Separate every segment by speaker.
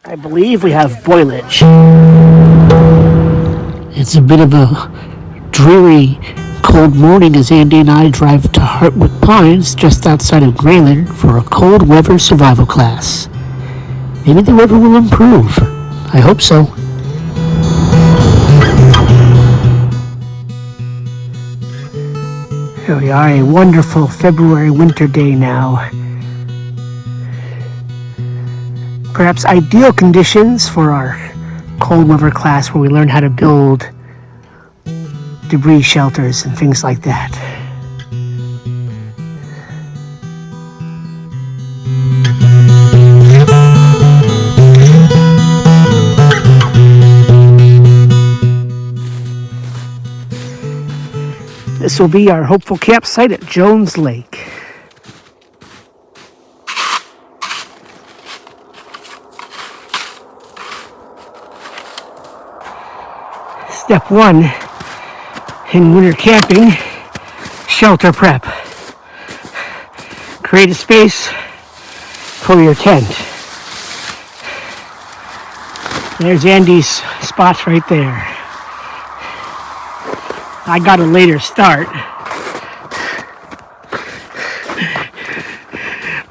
Speaker 1: I believe we have boilage. It's a bit of a dreary, cold morning as Andy and I drive to Heartwood Pines, just outside of Grayling, for a cold weather survival class. Maybe the weather will improve. I hope so. Here we are, a wonderful February winter day now. Perhaps ideal conditions for our cold weather class where we learn how to build debris shelters and things like that. This will be our hopeful campsite at Jones Lake. Step 1 in winter camping, shelter prep. Create a space for your tent. There's Andy's spots right there. I got a later start.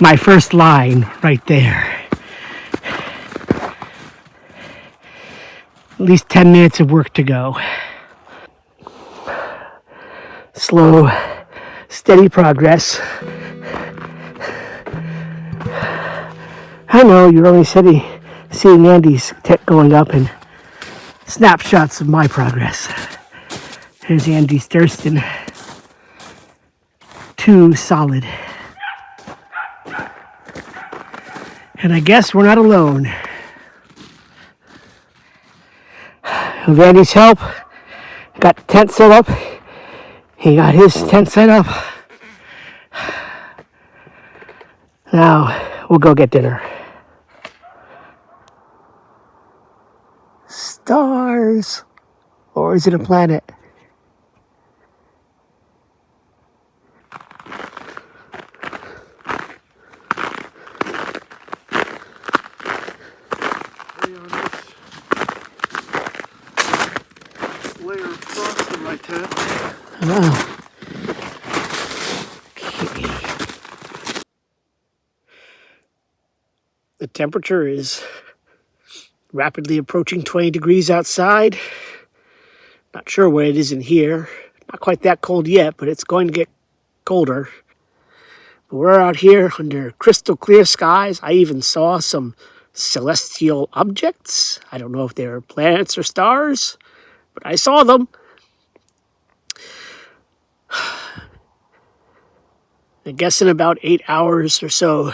Speaker 1: My first line right there. At least 10 minutes of work to go. Slow, steady progress. I know you're only seeing Andy's tent going up and snapshots of my progress. There's Andy's Thurston. 2 solid. And I guess we're not alone. With Andy's help, got the tent set up. He got his tent set up. Now, we'll go get dinner. Stars. Or is it a planet?
Speaker 2: Layer of frost in my tent.
Speaker 1: Oh. The temperature is rapidly approaching 20 degrees outside. Not sure what it is in here. Not quite that cold yet, but it's going to get colder. But we're out here under crystal clear skies. I even saw some celestial objects. I don't know if they're planets or stars, but I saw them. I guess in about 8 hours or so,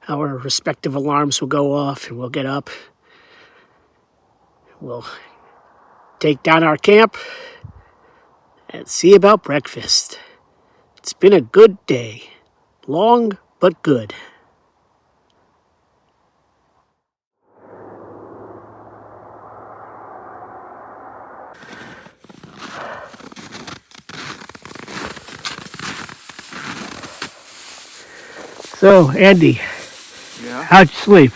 Speaker 1: our respective alarms will go off and we'll get up. We'll take down our camp and see about breakfast. It's been a good day. Long but good. So, Andy,
Speaker 2: Yeah,
Speaker 1: how'd you sleep?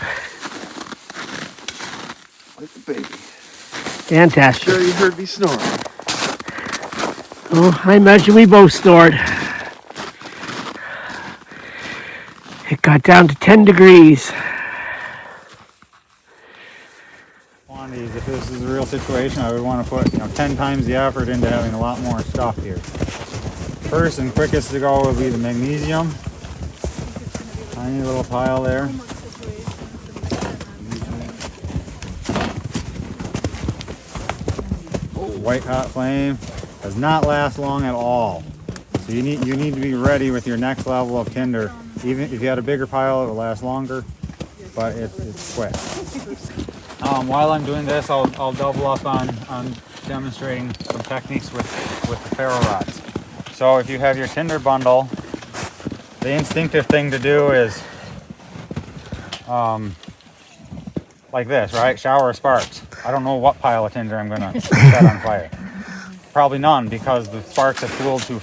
Speaker 2: like a baby.
Speaker 1: Fantastic.
Speaker 2: Sure you heard me snoring.
Speaker 1: Oh, I imagine we both snored. It got down to 10 degrees.
Speaker 3: Quantities, if this is a real situation, I would want to put 10 times the effort into having a lot more stuff here. First and quickest to go would be the magnesium. Tiny little pile there. White hot flame does not last long at all. So you need to be ready with your next level of tinder. Even if you had a bigger pile, it will last longer, but it's quick. While I'm doing this, I'll double up on demonstrating some techniques with the ferro rods. So if you have your tinder bundle, the instinctive thing to do is like this, right? Shower of sparks. I don't know what pile of tinder I'm gonna set on fire. Probably none, because the sparks have cooled too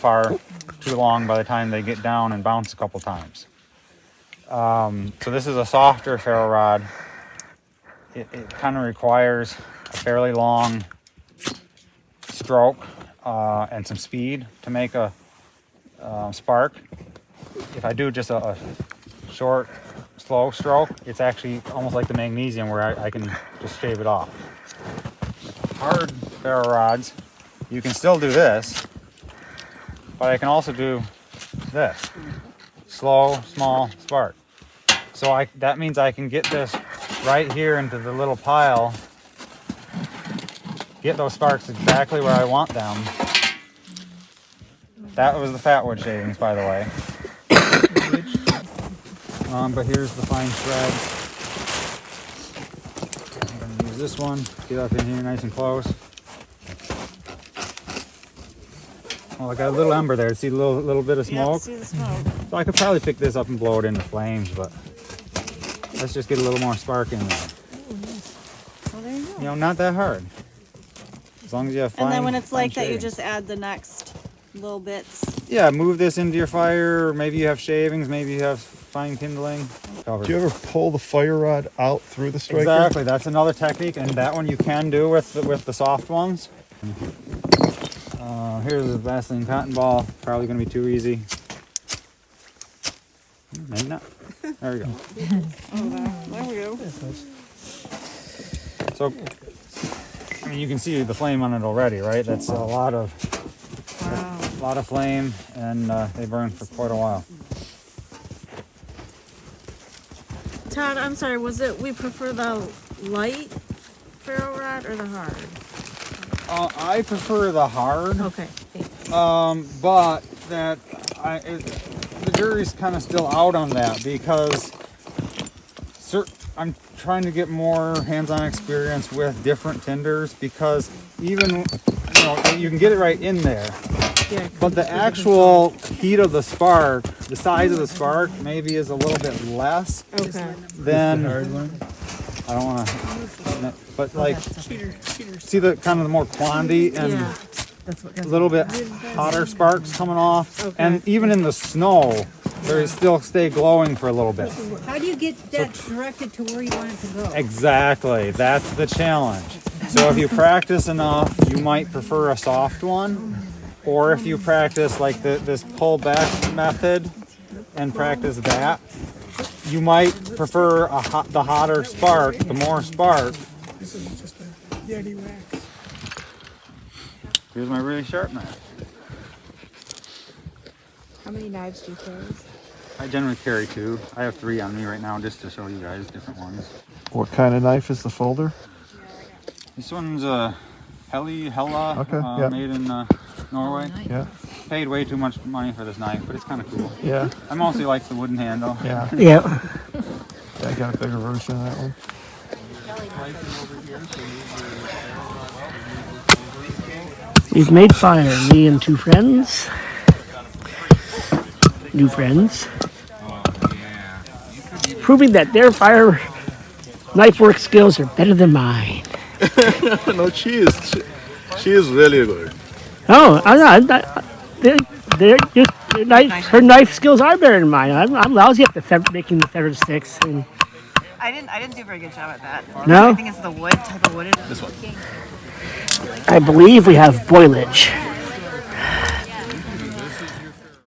Speaker 3: long by the time they get down and bounce a couple times. So this is a softer ferro rod. it kind of requires a fairly long stroke and some speed to make a spark. If I do just a short, slow stroke, it's actually almost like the magnesium where I can just shave it off. Hard ferro rods, you can still do this, but I can also do this. Slow, small spark. So that means I can get this right here into the little pile, get those sparks exactly where I want them. That was the fatwood shavings, by the way. But here's the fine threads. I'm gonna use this one, get up in here nice and close. Oh, I got a little ember there. See a little bit of smoke?
Speaker 4: Yeah, see the smoke.
Speaker 3: So I could probably pick this up and blow it into flames, but let's just get a little more spark in there.
Speaker 4: Well, there you go.
Speaker 3: You know, not that hard. As long as you have fine.
Speaker 4: And then when it's like that, you
Speaker 3: shavings.
Speaker 4: just add the next little bits.
Speaker 3: Yeah, move this into your fire. Or maybe you have shavings. Maybe you have fine kindling. Covered.
Speaker 2: Do you ever pull the fire rod out through the striker?
Speaker 3: Exactly. That's another technique, and that one you can do with the soft ones. Here's a Vaseline cotton ball. Probably going to be too easy. Maybe not. There we go.
Speaker 4: There we go.
Speaker 3: So, I mean, you can see the flame on it already, right? That's a lot of flame, and they burn for quite a while.
Speaker 4: Todd, I'm sorry, was it we prefer the light ferro rod or the hard?
Speaker 3: I prefer the hard.
Speaker 4: Okay.
Speaker 3: But the jury's kind of still out on that because I'm trying to get more hands-on experience with different tinders because even, you can get it right in there.
Speaker 4: Yeah.
Speaker 3: But the actual heat of the spark, the size of the spark, maybe is a little bit less
Speaker 4: Okay.
Speaker 3: than. I don't want to, but like, see the kind of the more quantity and
Speaker 4: Yeah.
Speaker 3: a little bit hotter sparks coming off,
Speaker 4: Okay.
Speaker 3: and even in the snow, they still stay glowing for a little bit.
Speaker 5: How do you get that directed to where you want it to go?
Speaker 3: Exactly, that's the challenge. So if you practice enough, you might prefer a soft one, or if you practice like this pull back method and practice that, you might prefer the hotter spark, the more spark. Here's my really sharp knife.
Speaker 5: How many knives do you carry?
Speaker 3: I generally carry 2. I have 3 on me right now just to show you guys different ones.
Speaker 2: What kind of knife is the folder?
Speaker 3: This one's a Hella
Speaker 2: Okay, yeah.
Speaker 3: made in Norway.
Speaker 2: Yeah,
Speaker 3: Paid way too much money for this knife, but it's kind of cool.
Speaker 2: yeah,
Speaker 3: I mostly like the wooden handle.
Speaker 2: yeah.
Speaker 1: Yeah.
Speaker 2: I got a bigger version of that one.
Speaker 1: We've made fire, me and 2 friends. New friends. Proving that their fire knife work skills are better than mine.
Speaker 6: No, she is really good.
Speaker 1: Oh, I'm not. Her knife skills are better than mine. I'm lousy at making the feathered sticks. And
Speaker 4: I didn't do a very good job at that.
Speaker 1: No?
Speaker 4: I think it's the wood, type of wood.
Speaker 6: This one.
Speaker 1: I believe we have boilage.